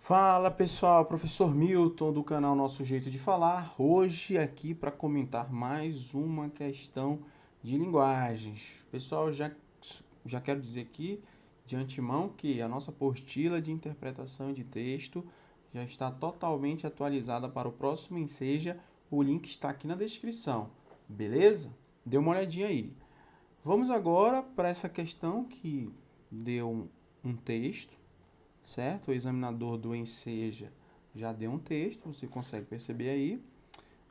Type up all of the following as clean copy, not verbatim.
Fala pessoal, professor Milton do canal Nosso Jeito de Falar, hoje aqui para comentar mais uma questão de linguagens. Pessoal, já quero dizer aqui de antemão que a nossa apostila de interpretação de texto já está totalmente atualizada para o próximo Enseja, o link está aqui na descrição, beleza? Dê uma olhadinha aí. Vamos agora para essa questão que deu um texto, certo? O examinador do Enseja já deu um texto, você consegue perceber aí.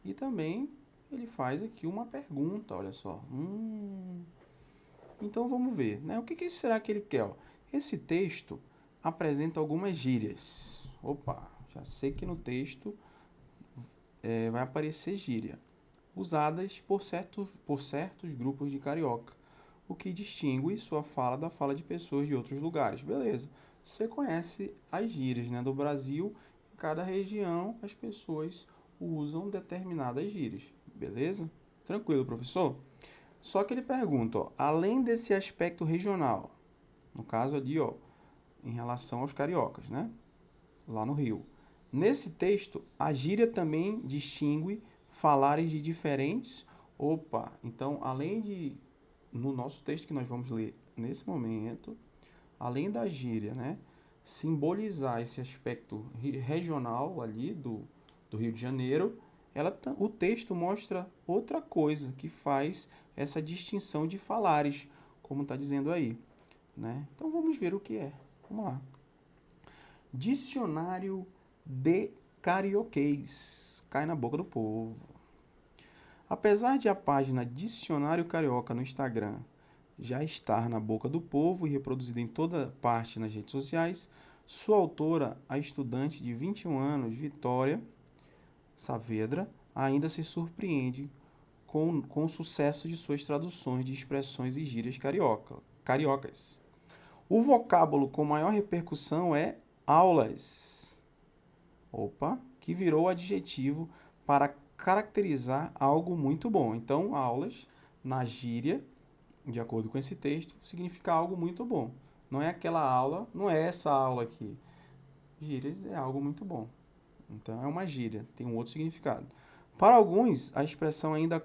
E também ele faz aqui uma pergunta, olha só. Então vamos ver, né? O que será que ele quer? Ó? Esse texto apresenta algumas gírias. Opa, já sei que no texto vai aparecer gíria, usadas por certos grupos de carioca, o que distingue sua fala da fala de pessoas de outros lugares. Beleza. Você conhece as gírias, né, do Brasil. Em cada região, as pessoas usam determinadas gírias. Beleza? Tranquilo, professor? Só que ele pergunta, ó, além desse aspecto regional, no caso ali, ó, em relação aos cariocas, né, lá no Rio. Nesse texto, a gíria também distingue falares de diferentes. Opa, então, além de, no nosso texto que nós vamos ler nesse momento, além da gíria, né, simbolizar esse aspecto regional ali do Rio de Janeiro, o texto mostra outra coisa que faz essa distinção de falares, como está dizendo aí, né? Então vamos ver o que é. Vamos lá. Dicionário de carioquês. Cai na boca do povo. Apesar de a página Dicionário Carioca no Instagram já estar na boca do povo e reproduzida em toda parte nas redes sociais, sua autora, a estudante de 21 anos, Vitória Saavedra, ainda se surpreende com o sucesso de suas traduções de expressões e gírias cariocas. O vocábulo com maior repercussão é aulas. Opa, que virou adjetivo para caracterizar algo muito bom. Então, aulas, na gíria, de acordo com esse texto, significa algo muito bom. Não é aquela aula, não é essa aula aqui. Gírias é algo muito bom. Então, é uma gíria, tem um outro significado. Para alguns, a expressão ainda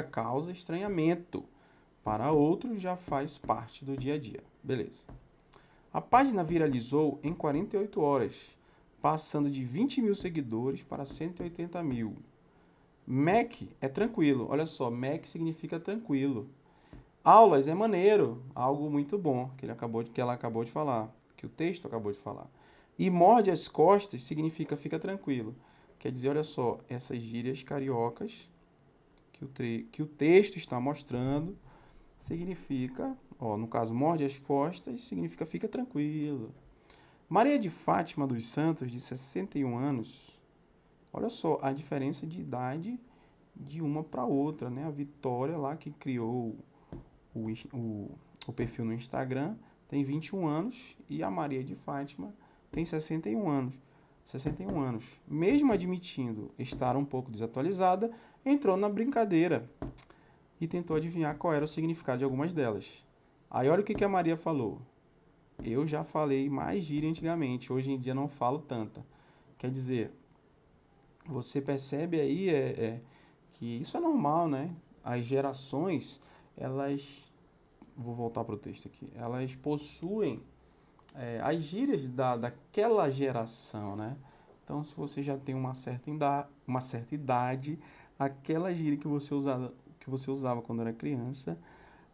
causa estranhamento. Para outros, já faz parte do dia a dia. Beleza. A página viralizou em 48 horas, passando de 20 mil seguidores para 180 mil. Mac é tranquilo. Olha só, Mac significa tranquilo. Aulas é maneiro, algo muito bom que ela acabou de falar, que o texto acabou de falar. E morde as costas significa fica tranquilo. Quer dizer, olha só, essas gírias cariocas que o texto está mostrando significa, ó, no caso, morde as costas significa fica tranquilo. Maria de Fátima dos Santos, de 61 anos, olha só a diferença de idade de uma para outra, né? A Vitória lá que criou o perfil no Instagram tem 21 anos e a Maria de Fátima tem 61 anos. 61 anos. Mesmo admitindo estar um pouco desatualizada, entrou na brincadeira e tentou adivinhar qual era o significado de algumas delas. Aí olha o que a Maria falou. Eu já falei mais gíria antigamente, hoje em dia não falo tanta. Quer dizer, você percebe aí que isso é normal, né? As gerações, elas... Vou voltar para o texto aqui. Elas possuem as gírias daquela geração, né? Então, se você já tem uma certa idade, aquela gíria que você usava quando era criança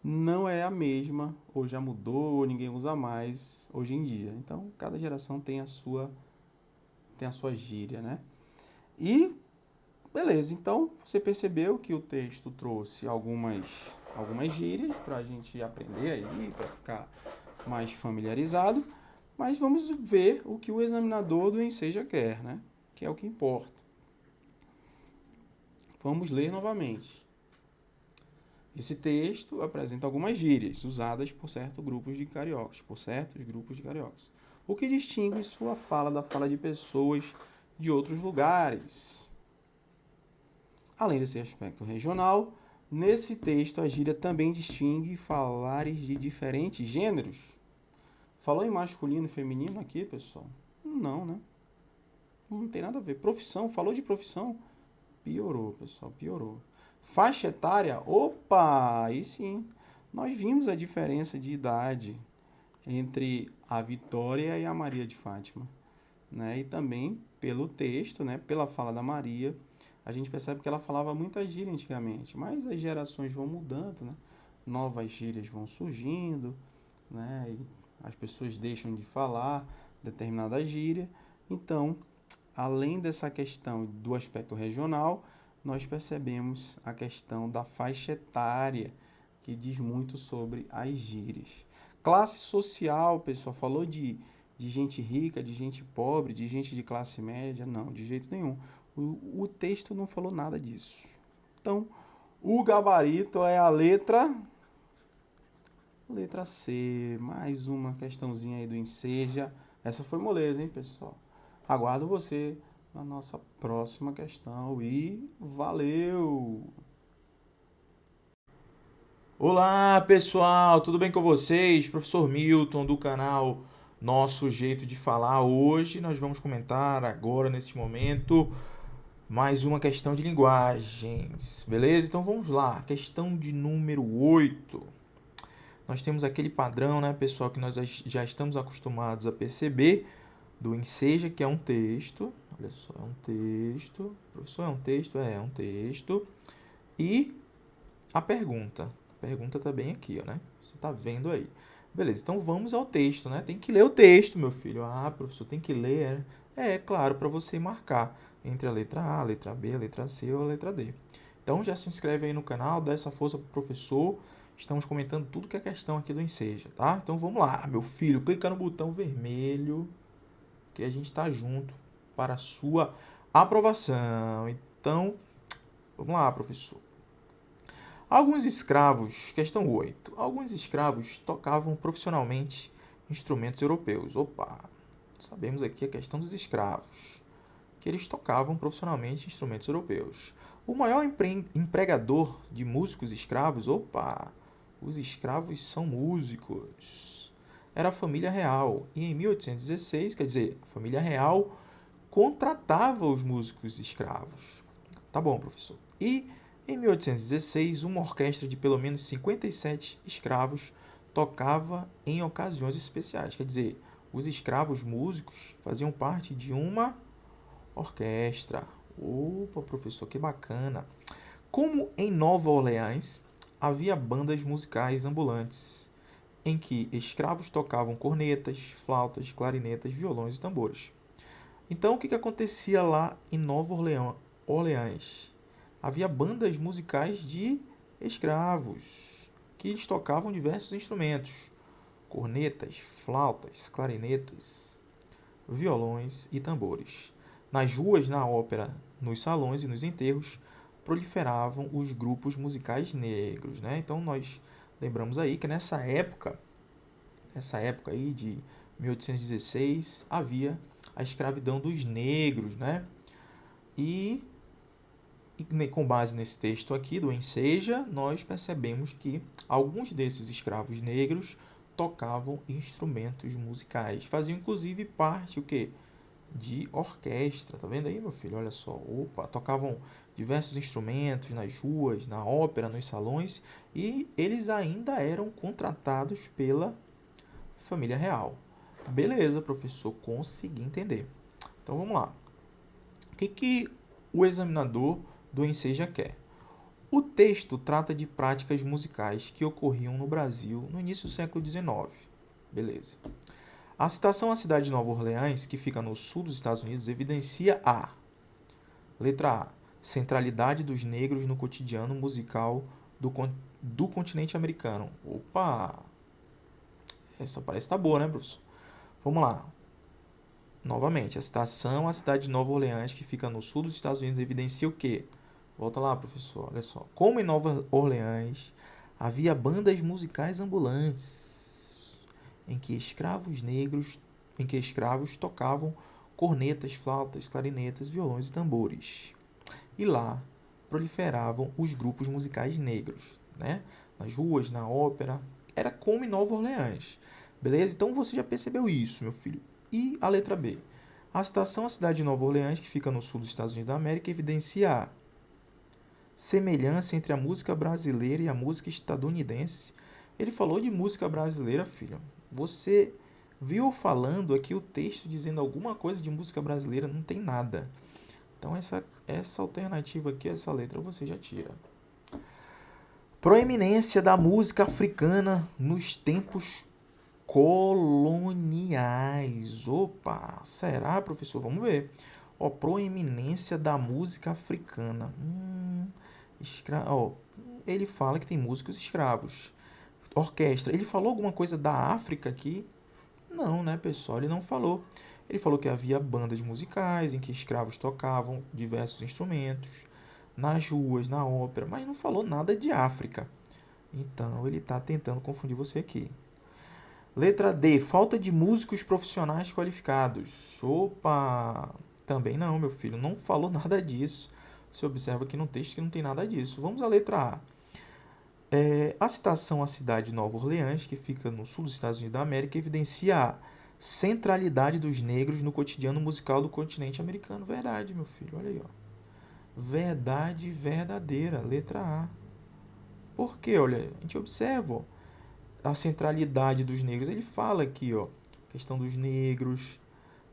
não é a mesma, ou já mudou, ou ninguém usa mais hoje em dia. Então, cada geração tem a sua gíria, né? E, beleza, então você percebeu que o texto trouxe algumas gírias para a gente aprender aí, para ficar mais familiarizado, mas vamos ver o que o examinador do Enseja quer, né? Que é o que importa. Vamos ler novamente. Esse texto apresenta algumas gírias usadas por certos grupos de cariocas, o que distingue sua fala da fala de pessoas de outros lugares. Além desse aspecto regional, nesse texto a gíria também distingue falares de diferentes gêneros. Falou em masculino e feminino aqui, pessoal? Não, né? Não tem nada a ver. Profissão, falou de profissão? Piorou, pessoal, piorou. Faixa etária? Opa, aí sim. Nós vimos a diferença de idade entre a Vitória e a Maria de Fátima, né? E também pelo texto, né? Pela fala da Maria, a gente percebe que ela falava muita gíria antigamente, mas as gerações vão mudando, né? Novas gírias vão surgindo, né? E as pessoas deixam de falar determinada gíria. Então, além dessa questão do aspecto regional, nós percebemos a questão da faixa etária, que diz muito sobre as gírias. Classe social, pessoal, falou de gente rica, de gente pobre, de gente de classe média? Não, de jeito nenhum. O texto não falou nada disso. Então, o gabarito é a letra C. Mais uma questãozinha aí do Enseja. Essa foi moleza, hein, pessoal? Aguardo você na nossa próxima questão e valeu! Olá, pessoal, tudo bem com vocês? Professor Milton do canal Nosso Jeito de Falar. Hoje nós vamos comentar agora neste momento mais uma questão de linguagens, beleza? Então vamos lá, questão de número 8. Nós temos aquele padrão, né, pessoal, que nós já estamos acostumados a perceber do Enseja, que é um texto. Olha só, é um texto. Professor, é um texto? É um texto. E a pergunta. A pergunta tá bem aqui, ó, né? Você tá vendo aí. Beleza, então vamos ao texto, né? Tem que ler o texto, meu filho. Ah, professor, tem que ler. É claro, para você marcar entre a letra A, a letra B, a letra C ou a letra D. Então já se inscreve aí no canal, dá essa força pro professor. Estamos comentando tudo que é questão aqui do Enseja, tá? Então vamos lá, meu filho. Clica no botão vermelho que a gente tá junto para a sua aprovação. Então, vamos lá, professor. Alguns escravos, questão 8. Alguns escravos tocavam profissionalmente instrumentos europeus. Opa, sabemos aqui a questão dos escravos, que eles tocavam profissionalmente instrumentos europeus. O maior empregador de músicos escravos, opa, os escravos são músicos. Era a família real. E em 1816, quer dizer, a família real contratava os músicos escravos. Tá bom, professor. E em 1816, uma orquestra de pelo menos 57 escravos tocava em ocasiões especiais. Quer dizer, os escravos músicos faziam parte de uma orquestra. Opa, professor, que bacana. Como em Nova Orleans, havia bandas musicais ambulantes, em que escravos tocavam cornetas, flautas, clarinetas, violões e tambores. Então, o que acontecia lá em Nova Orleans? Havia bandas musicais de escravos, que eles tocavam diversos instrumentos, cornetas, flautas, clarinetas, violões e tambores. Nas ruas, na ópera, nos salões e nos enterros, proliferavam os grupos musicais negros, né? Então nós lembramos aí que nessa época aí de 1816, havia a escravidão dos negros, né? E com base nesse texto aqui do Enseja, nós percebemos que alguns desses escravos negros tocavam instrumentos musicais, faziam inclusive parte o quê? De orquestra, tá vendo aí, meu filho? Olha só, opa, tocavam diversos instrumentos nas ruas, na ópera, nos salões, e eles ainda eram contratados pela família real. Beleza, professor, consegui entender. Então vamos lá. O que o examinador do Enseja quer? O texto trata de práticas musicais que ocorriam no Brasil no início do século XIX. Beleza. A citação à cidade de Nova Orleans, que fica no sul dos Estados Unidos, evidencia a letra A, centralidade dos negros no cotidiano musical do continente americano. Opa! Essa parece estar boa, né, professor? Vamos lá. Novamente, a citação à cidade de Nova Orleans, que fica no sul dos Estados Unidos, evidencia o quê? Volta lá, professor, olha só. Como em Nova Orleans havia bandas musicais ambulantes, em que escravos tocavam cornetas, flautas, clarinetas, violões e tambores. E lá proliferavam os grupos musicais negros, né? Nas ruas, na ópera. Era como em Nova Orleans. Beleza? Então você já percebeu isso, meu filho. E a letra B? A citação à cidade de Nova Orleans, que fica no sul dos Estados Unidos da América, evidencia a semelhança entre a música brasileira e a música estadunidense. Ele falou de música brasileira, filho. Você viu falando aqui o texto dizendo alguma coisa de música brasileira? Não tem nada. Então essa alternativa aqui, essa letra, você já tira. Proeminência da música africana nos tempos coloniais. Opa, será, professor? Vamos ver. Ó, proeminência da música africana. Ó, ele fala que tem músicos escravos. Orquestra. Ele falou alguma coisa da África aqui? Não, né, pessoal? Ele não falou. Ele falou que havia bandas musicais em que escravos tocavam diversos instrumentos, nas ruas, na ópera, mas não falou nada de África. Então, ele está tentando confundir você aqui. Letra D. Falta de músicos profissionais qualificados. Opa! Também não, meu filho. Não falou nada disso. Você observa aqui no texto que não tem nada disso. Vamos à letra A. A citação à cidade de Nova Orleans, que fica no sul dos Estados Unidos da América, evidencia a centralidade dos negros no cotidiano musical do continente americano. Verdade, meu filho. Olha aí, ó. Verdade verdadeira. Letra A. Por quê? Olha, a gente observa, ó, a centralidade dos negros. Ele fala aqui, ó, questão dos negros,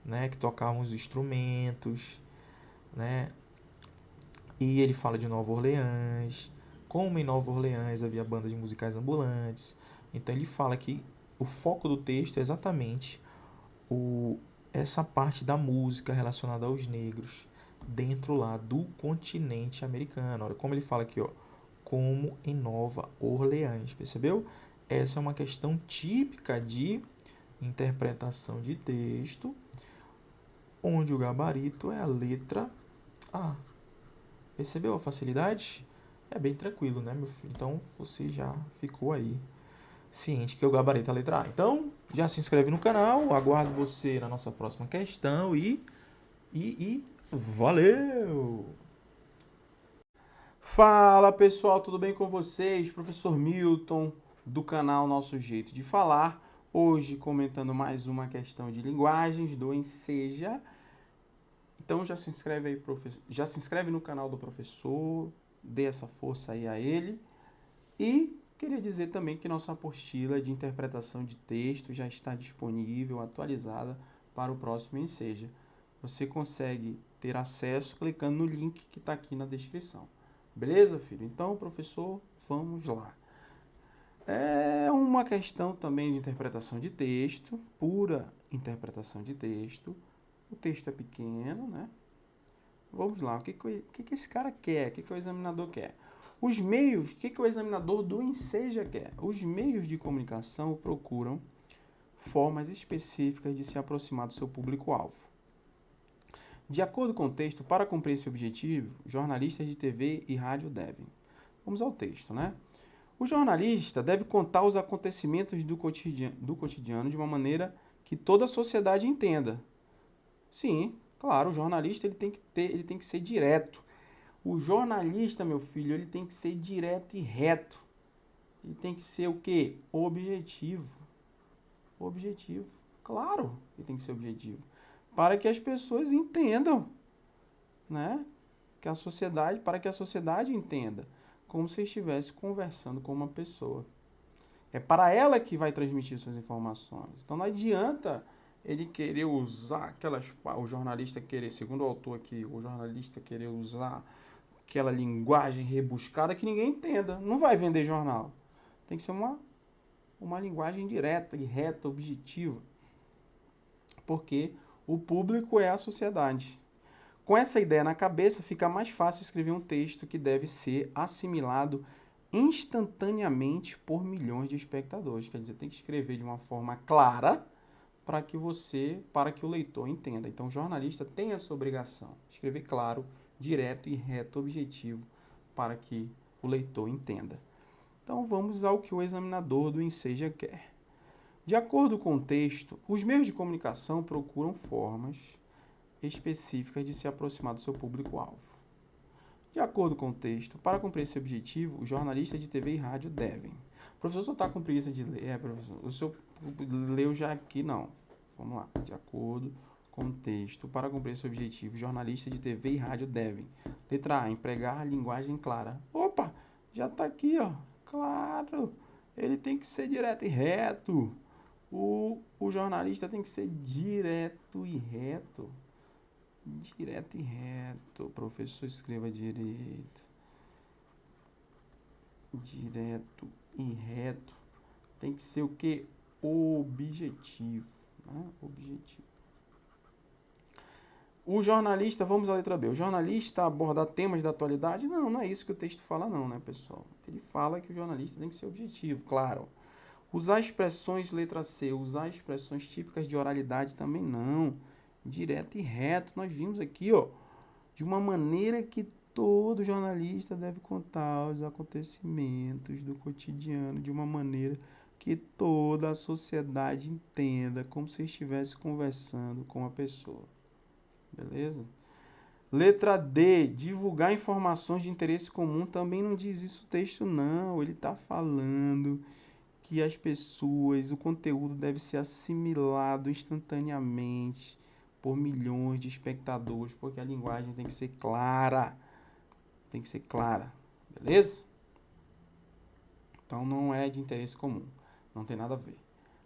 né, que tocavam os instrumentos, né? E ele fala de Nova Orleans, como em Nova Orleans havia bandas musicais ambulantes. Então ele fala que o foco do texto é exatamente essa parte da música relacionada aos negros dentro lá do continente americano. Olha como ele fala aqui, ó, como em Nova Orleans, percebeu? Essa é uma questão típica de interpretação de texto, onde o gabarito é a letra A. Percebeu a facilidade? É bem tranquilo, né, meu filho? Então, você já ficou aí ciente que o gabarito é a letra A. Então, já se inscreve no canal, aguardo você na nossa próxima questão e valeu! Fala pessoal, tudo bem com vocês? Professor Milton, do canal Nosso Jeito de Falar. Hoje comentando mais uma questão de linguagens do Enseja. Então já se inscreve aí, já se inscreve no canal do professor, dê essa força aí a ele. E queria dizer também que nossa apostila de interpretação de texto já está disponível, atualizada para o próximo Enseja. Você consegue ter acesso clicando no link que está aqui na descrição. Beleza, filho? Então, professor, vamos lá. É uma questão também de interpretação de texto, pura interpretação de texto. O texto é pequeno, né? Vamos lá, o que esse cara quer? O que o examinador quer? Os meios, o que o examinador do Enseja quer? Os meios de comunicação procuram formas específicas de se aproximar do seu público-alvo. De acordo com o texto, para cumprir esse objetivo, jornalistas de TV e rádio devem. Vamos ao texto, né? O jornalista deve contar os acontecimentos do cotidiano de uma maneira que toda a sociedade entenda. Sim, claro, o jornalista ele tem que ser direto. O jornalista, meu filho, ele tem que ser direto e reto. Ele tem que ser o quê? Objetivo. Objetivo. Claro, ele tem que ser objetivo. Para que as pessoas entendam, né? Para que a sociedade entenda, como se estivesse conversando com uma pessoa. É para ela que vai transmitir suas informações. Então não adianta ele querer usar o jornalista querer, segundo o autor aqui, o jornalista querer usar aquela linguagem rebuscada que ninguém entenda. Não vai vender jornal. Tem que ser uma linguagem direta e reta, objetiva. Porque o público é a sociedade. Com essa ideia na cabeça, fica mais fácil escrever um texto que deve ser assimilado instantaneamente por milhões de espectadores. Quer dizer, tem que escrever de uma forma clara para que o leitor entenda. Então, o jornalista tem essa obrigação, escrever claro, direto e reto, objetivo, para que o leitor entenda. Então, vamos ao que o examinador do Enseja quer. De acordo com o texto, os meios de comunicação procuram formas específicas de se aproximar do seu público-alvo. De acordo com o texto, para cumprir esse objetivo, os jornalistas de TV e rádio devem. O professor só está com preguiça de ler. Professor, o senhor leu já aqui? Não. Vamos lá. De acordo com o texto, para cumprir esse objetivo, jornalistas de TV e rádio devem. Letra A, empregar a linguagem clara. Opa, já está aqui, ó. Claro, ele tem que ser direto e reto. O jornalista tem que ser direto e reto. Direto e reto. Professor, escreva direito. Direto e reto. Tem que ser o quê? Objetivo. Né? Objetivo. O jornalista, vamos à letra B. O jornalista abordar temas da atualidade? Não, não é isso que o texto fala não, né, pessoal? Ele fala que o jornalista tem que ser objetivo, claro. Usar expressões, letra C, usar expressões típicas de oralidade também não. Direto e reto, nós vimos aqui, ó, de uma maneira que todo jornalista deve contar os acontecimentos do cotidiano, de uma maneira que toda a sociedade entenda, como se estivesse conversando com a pessoa. Beleza? Letra D, divulgar informações de interesse comum, também não diz isso o texto não, ele está falando que as pessoas, o conteúdo deve ser assimilado instantaneamente por milhões de espectadores, porque a linguagem tem que ser clara. Tem que ser clara, beleza? Então não é de interesse comum, não tem nada a ver.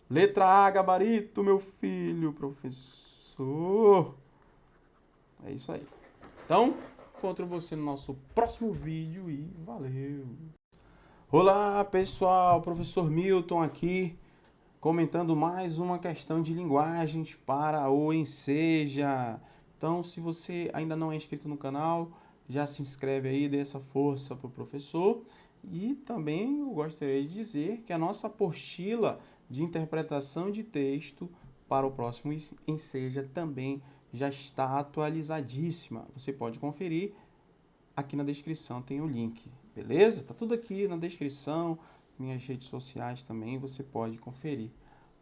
Letra A, gabarito, meu filho, professor. É isso aí. Então, encontro você no nosso próximo vídeo e valeu! Olá, pessoal, professor Milton aqui, comentando mais uma questão de linguagens para o Enseja. Então, se você ainda não é inscrito no canal, já se inscreve aí, dê essa força para o professor. E também eu gostaria de dizer que a nossa apostila de interpretação de texto para o próximo Enseja também já está atualizadíssima. Você pode conferir, aqui na descrição tem o link, beleza? Tá tudo aqui na descrição, minhas redes sociais também, você pode conferir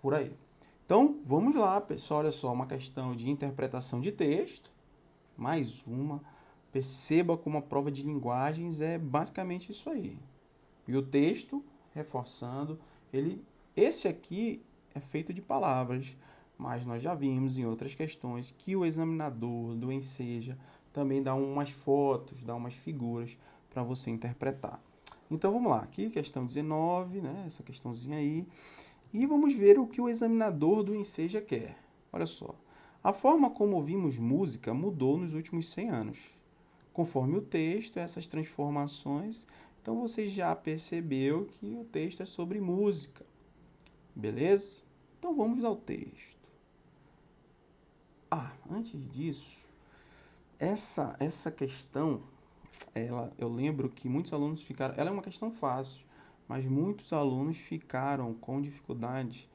por aí. Então, vamos lá, pessoal, olha só, uma questão de interpretação de texto, mais uma. Perceba como a prova de linguagens é basicamente isso aí. E o texto, reforçando, esse aqui é feito de palavras, mas nós já vimos em outras questões que o examinador do Enseja também dá umas fotos, dá umas figuras para você interpretar. Então vamos lá, aqui questão 19, né, essa questãozinha aí, e vamos ver o que o examinador do Enseja quer. Olha só, a forma como ouvimos música mudou nos últimos 100 anos. Conforme o texto, essas transformações, então você já percebeu que o texto é sobre música, beleza? Então vamos ao texto. Antes disso, essa questão, eu lembro que muitos alunos ficaram... Ela é uma questão fácil, mas muitos alunos ficaram com dificuldade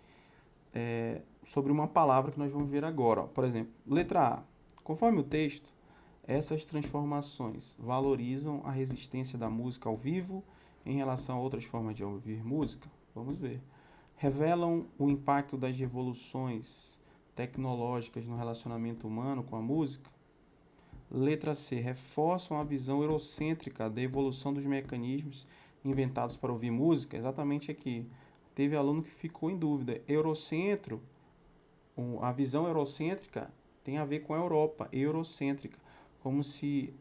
sobre uma palavra que nós vamos ver agora. Ó. Por exemplo, letra A. Conforme o texto, essas transformações valorizam a resistência da música ao vivo em relação a outras formas de ouvir música? Vamos ver. Revelam o impacto das revoluções tecnológicas no relacionamento humano com a música? Letra C. Reforçam a visão eurocêntrica da evolução dos mecanismos inventados para ouvir música? Exatamente aqui. Teve aluno que ficou em dúvida. Eurocentro, a visão eurocêntrica tem a ver com a Europa, eurocêntrica, como se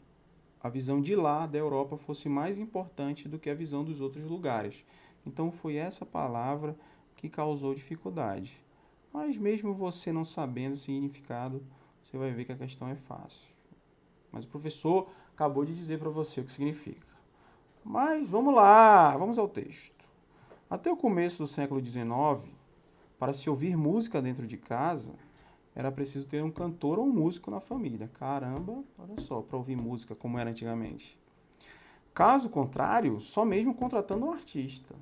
a visão de lá, da Europa, fosse mais importante do que a visão dos outros lugares. Então foi essa palavra que causou dificuldade. Mas mesmo você não sabendo o significado, você vai ver que a questão é fácil. Mas o professor acabou de dizer para você o que significa. Mas vamos lá, vamos ao texto. Até o começo do século XIX, para se ouvir música dentro de casa, era preciso ter um cantor ou um músico na família. Caramba, olha só, para ouvir música como era antigamente. Caso contrário, só mesmo contratando um artista.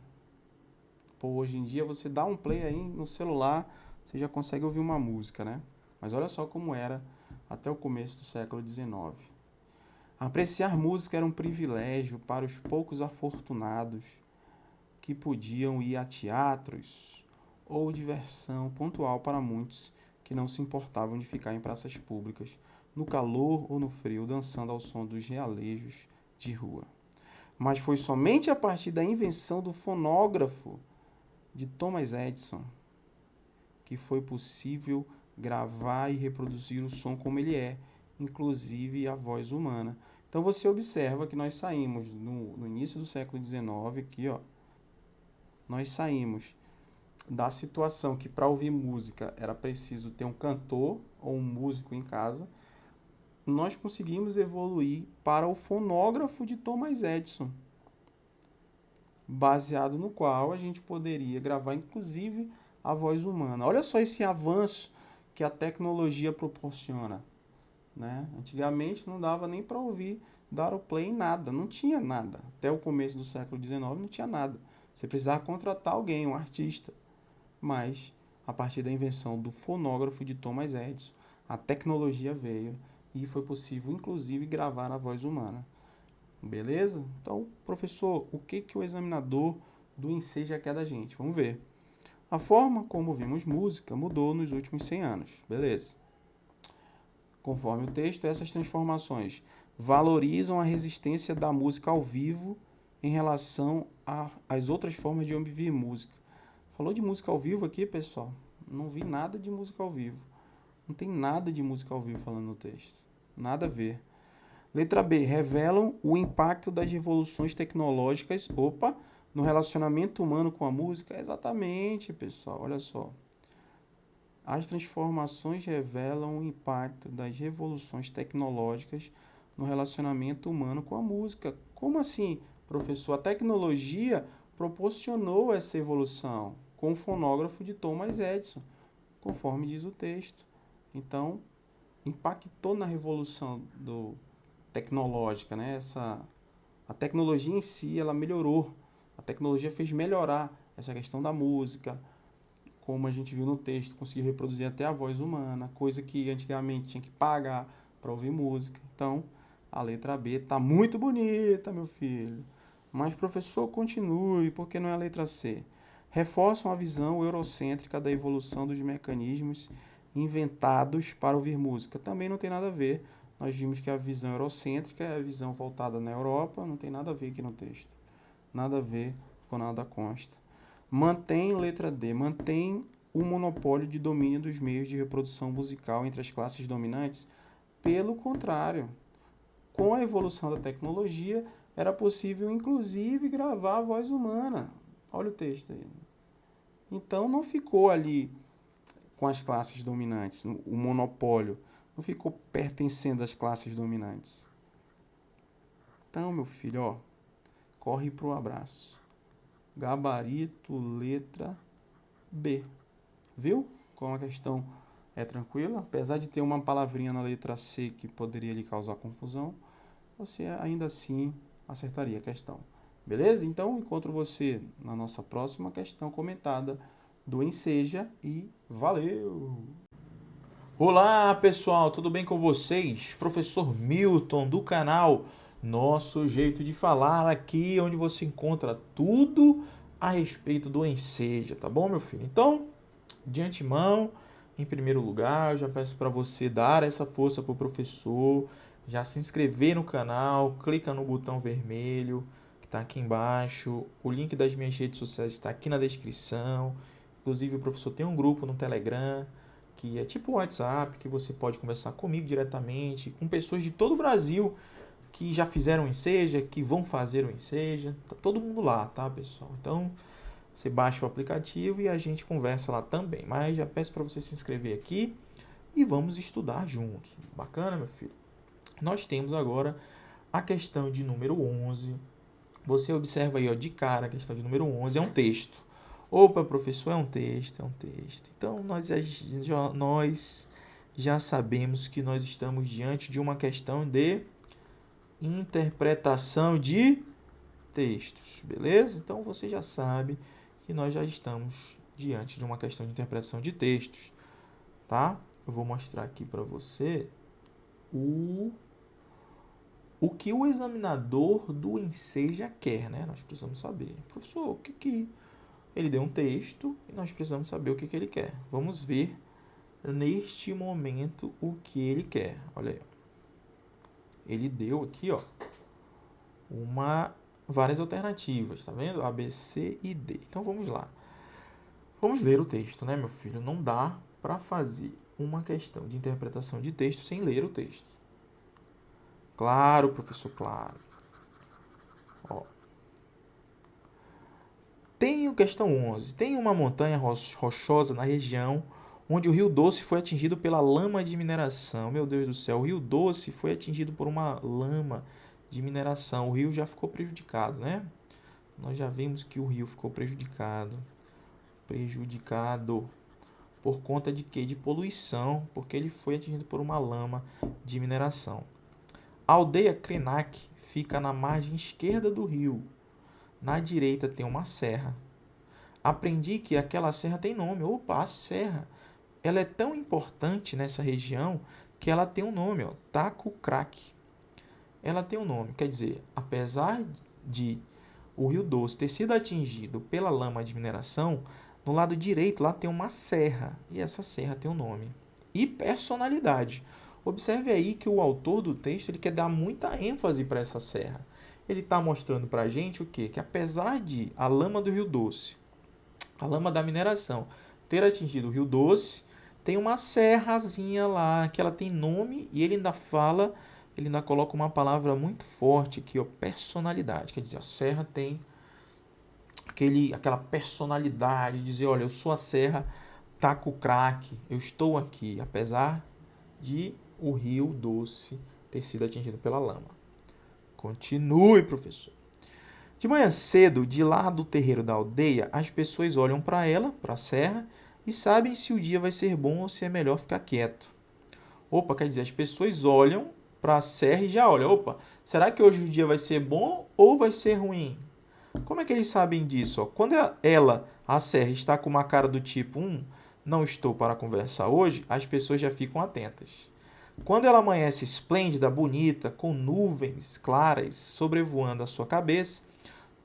Pô, hoje em dia você dá um play aí no celular, você já consegue ouvir uma música, né? Mas olha só como era até o começo do século XIX. Apreciar música era um privilégio para os poucos afortunados que podiam ir a teatros ou diversão pontual para muitos que não se importavam de ficar em praças públicas, no calor ou no frio, dançando ao som dos realejos de rua. Mas foi somente a partir da invenção do fonógrafo de Thomas Edison que foi possível gravar e reproduzir o som como ele é, inclusive a voz humana. Então você observa que nós saímos no início do século XIX, aqui, ó, nós saímos da situação que para ouvir música era preciso ter um cantor ou um músico em casa, nós conseguimos evoluir para o fonógrafo de Thomas Edison, baseado no qual a gente poderia gravar inclusive a voz humana. Olha só esse avanço que a tecnologia proporciona, né? Antigamente não dava nem para ouvir, dar o play em nada, não tinha nada. Até o começo do século XIX não tinha nada. Você precisava contratar alguém, um artista. Mas, a partir da invenção do fonógrafo de Thomas Edison, a tecnologia veio e foi possível, inclusive, gravar a voz humana. Beleza? Então, professor, o que o examinador do Enseja quer da gente? Vamos ver. A forma como ouvimos música mudou nos últimos 100 anos. Beleza? Conforme o texto, essas transformações valorizam a resistência da música ao vivo em relação às outras formas de ouvir música. Falou de música ao vivo aqui, pessoal? Não vi nada de música ao vivo. Não tem nada de música ao vivo falando no texto. Nada a ver. Letra B. Revelam o impacto das revoluções tecnológicas, no relacionamento humano com a música. Exatamente, pessoal. Olha só. As transformações revelam o impacto das revoluções tecnológicas no relacionamento humano com a música. Como assim, professor? A tecnologia proporcionou essa evolução com o fonógrafo de Thomas Edison, conforme diz o texto. Então, impactou na revolução tecnológica, né? A tecnologia em si, ela melhorou. A tecnologia fez melhorar essa questão da música, como a gente viu no texto, conseguiu reproduzir até a voz humana, coisa que antigamente tinha que pagar para ouvir música. Então, a letra B está muito bonita, meu filho. Mas, professor, continue, porque não é a letra C. Reforçam a visão eurocêntrica da evolução dos mecanismos inventados para ouvir música. Também não tem nada a ver. Nós vimos que a visão eurocêntrica é a visão voltada na Europa, não tem nada a ver aqui no texto. Nada a ver com nada consta. Mantém, letra D, mantém o monopólio de domínio dos meios de reprodução musical entre as classes dominantes. Pelo contrário, com a evolução da tecnologia, era possível, inclusive, gravar a voz humana. Olha o texto aí. Então, não ficou ali com as classes dominantes, o monopólio. Não ficou pertencendo às classes dominantes. Então, meu filho, ó, corre pro abraço. Gabarito, letra B. Viu como a questão é tranquila? Apesar de ter uma palavrinha na letra C que poderia lhe causar confusão, você ainda assim acertaria a questão. Beleza? Então, encontro você na nossa próxima questão comentada do Enseja e valeu! Olá, pessoal, tudo bem com vocês? Professor Milton do canal Nosso Jeito de Falar, aqui onde você encontra tudo a respeito do Enseja, tá bom, meu filho? Então, de antemão, em primeiro lugar, eu já peço para você dar essa força pro professor, já se inscrever no canal, clica no botão vermelho que está aqui embaixo, o link das minhas redes sociais está aqui na descrição, inclusive o professor tem um grupo no Telegram, que é tipo um WhatsApp, que você pode conversar comigo diretamente, com pessoas de todo o Brasil que já fizeram o Enseja, que vão fazer o Enseja. Tá todo mundo lá, tá, pessoal? Então, você baixa o aplicativo e a gente conversa lá também. Mas já peço para você se inscrever aqui e vamos estudar juntos. Bacana, meu filho? Nós temos agora a questão de número 11. Você observa aí, ó, de cara, a questão de número 11 é um texto. Opa, professor, é um texto, é um texto. Então, nós já sabemos que nós estamos diante de uma questão de interpretação de textos, beleza? Então, você já sabe que nós já estamos diante de uma questão de interpretação de textos, tá? Eu vou mostrar aqui para você o que o examinador do Enseja quer, né? Nós precisamos saber. Professor, o que ele deu um texto e nós precisamos saber o que ele quer. Vamos ver neste momento o que ele quer. Olha aí. Ele deu aqui, ó, várias alternativas, tá vendo? A, B, C e D. Então vamos lá. Vamos ler o texto, né, meu filho? Não dá para fazer uma questão de interpretação de texto sem ler o texto. Claro, professor, claro. Ó. Questão 11. Tem uma montanha rochosa na região onde o Rio Doce foi atingido pela lama de mineração. Meu Deus do céu, o Rio Doce foi atingido por uma lama de mineração. O rio já ficou prejudicado, né? Nós já vimos que o rio ficou prejudicado. Por conta de quê? De poluição, porque ele foi atingido por uma lama de mineração. A aldeia Krenak fica na margem esquerda do rio. Na direita tem uma serra. Aprendi que aquela serra tem nome. Opa, a serra. Ela é tão importante nessa região que ela tem um nome, ó, Taco Crack. Ela tem um nome, quer dizer, apesar de o Rio Doce ter sido atingido pela lama de mineração, no lado direito lá tem uma serra, e essa serra tem um nome. E personalidade. Observe aí que o autor do texto ele quer dar muita ênfase para essa serra. Ele está mostrando para a gente o quê? Que apesar de a lama do Rio Doce, a lama da mineração, ter atingido o Rio Doce, tem uma serrazinha lá, que ela tem nome, e ele ainda coloca uma palavra muito forte aqui, ó, personalidade. Quer dizer, a serra tem aquela personalidade, de dizer, olha, eu sou a serra Taco Crack, eu estou aqui, apesar de o Rio Doce ter sido atingido pela lama. Continue, professor. De manhã cedo, de lá do terreiro da aldeia, as pessoas olham para ela, para a serra, e sabem se o dia vai ser bom ou se é melhor ficar quieto. Opa, quer dizer, as pessoas olham para a serra e já olham. Opa, será que hoje o dia vai ser bom ou vai ser ruim? Como é que eles sabem disso? Ó? Quando a serra, está com uma cara do tipo, não estou para conversar hoje, as pessoas já ficam atentas. Quando ela amanhece esplêndida, bonita, com nuvens claras sobrevoando a sua cabeça,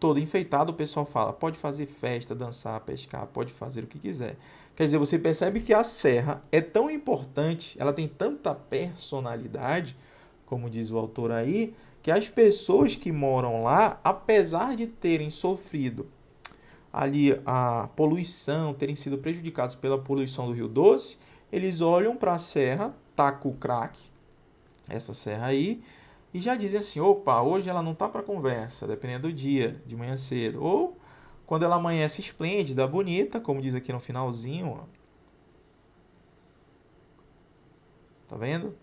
todo enfeitado, o pessoal fala, pode fazer festa, dançar, pescar, pode fazer o que quiser. Quer dizer, você percebe que a serra é tão importante, ela tem tanta personalidade, como diz o autor aí, que as pessoas que moram lá, apesar de terem sofrido ali a poluição, terem sido prejudicados pela poluição do Rio Doce, eles olham para a serra, Taco Crack, essa serra aí, e já dizem assim, opa, hoje ela não está para conversa, dependendo do dia, de manhã cedo. Ou quando ela amanhece esplêndida, bonita, como diz aqui no finalzinho, ó. Tá vendo?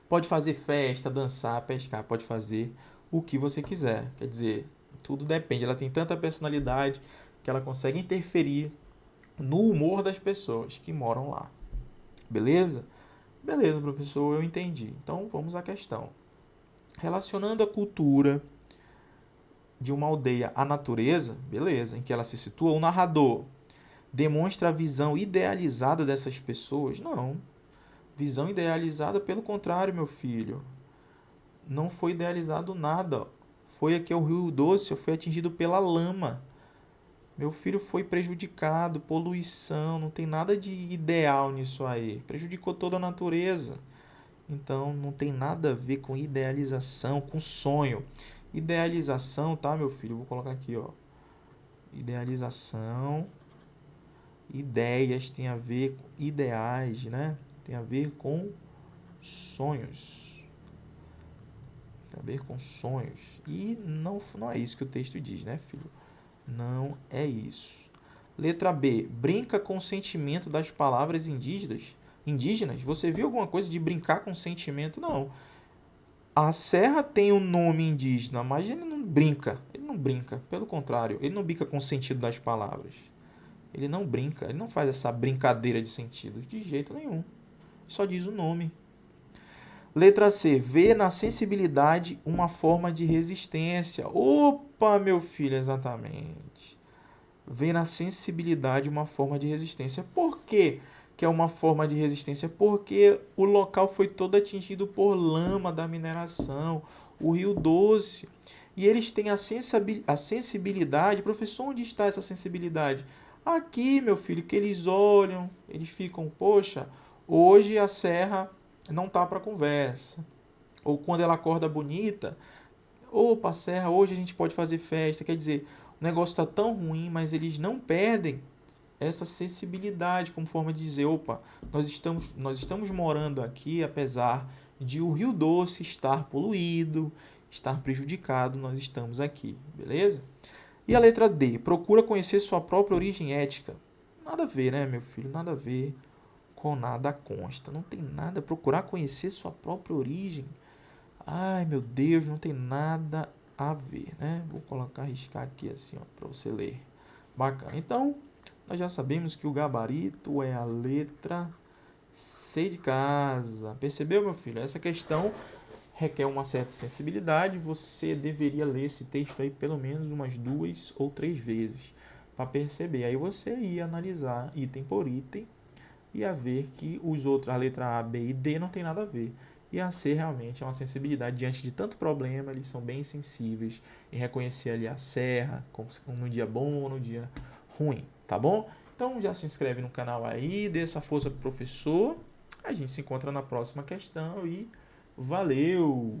Pode fazer festa, dançar, pescar, pode fazer o que você quiser. Quer dizer, tudo depende. Ela tem tanta personalidade que ela consegue interferir no humor das pessoas que moram lá. Beleza? Beleza, professor, eu entendi. Então, vamos à questão. Relacionando a cultura de uma aldeia à natureza, beleza, em que ela se situa, o narrador demonstra a visão idealizada dessas pessoas? Não. Visão idealizada, pelo contrário, meu filho. Não foi idealizado nada. Foi aqui o Rio Doce, foi atingido pela lama. Meu filho foi prejudicado, poluição, não tem nada de ideal nisso aí. Prejudicou toda a natureza. Então, não tem nada a ver com idealização, com sonho. Idealização, tá, meu filho? Vou colocar aqui, ó. Idealização. Ideias tem a ver com ideais, né? Tem a ver com sonhos. Tem a ver com sonhos. E não é isso que o texto diz, né, filho? Não é isso. Letra B. Brinca com o sentimento das palavras indígenas. Você viu alguma coisa de brincar com sentimento? Não. A serra tem um nome indígena, mas ele não brinca. Ele não brinca. Pelo contrário, ele não brinca com o sentido das palavras. Ele não brinca. Ele não faz essa brincadeira de sentidos de jeito nenhum. Só diz o nome. Letra C. Vê na sensibilidade uma forma de resistência. Opa, meu filho, exatamente. Vê na sensibilidade uma forma de resistência. Por quê que é uma forma de resistência? Porque o local foi todo atingido por lama da mineração, o Rio Doce. E eles têm a sensibilidade. Professor, onde está essa sensibilidade? Aqui, meu filho, que eles olham, eles ficam, poxa, hoje a serra não tá para conversa. Ou quando ela acorda bonita, Opa, Serra, hoje a gente pode fazer festa. Quer dizer, o negócio está tão ruim, mas eles não perdem essa sensibilidade como forma de dizer, opa, nós estamos morando aqui, apesar de o Rio Doce estar poluído, estar prejudicado, nós estamos aqui, beleza? E a letra D, procura conhecer sua própria origem ética. Nada a ver, né, meu filho? Nada a ver com nada consta. Não tem nada. Procurar conhecer sua própria origem. Ai, meu Deus, não tem nada a ver, né? Vou colocar, riscar aqui assim, ó, para você ler. Bacana. Então, nós já sabemos que o gabarito é a letra C de casa. Percebeu, meu filho? Essa questão requer uma certa sensibilidade. Você deveria ler esse texto aí pelo menos umas 2 ou 3 vezes para perceber. Aí você ia analisar item por item e ia ver que os outros, a letra A, B e D, não tem nada a ver. E a C realmente é uma sensibilidade diante de tanto problema, eles são bem sensíveis em reconhecer ali a serra, como no dia bom ou no dia ruim, tá bom? Então já se inscreve no canal aí, dê essa força pro professor. A gente se encontra na próxima questão e valeu!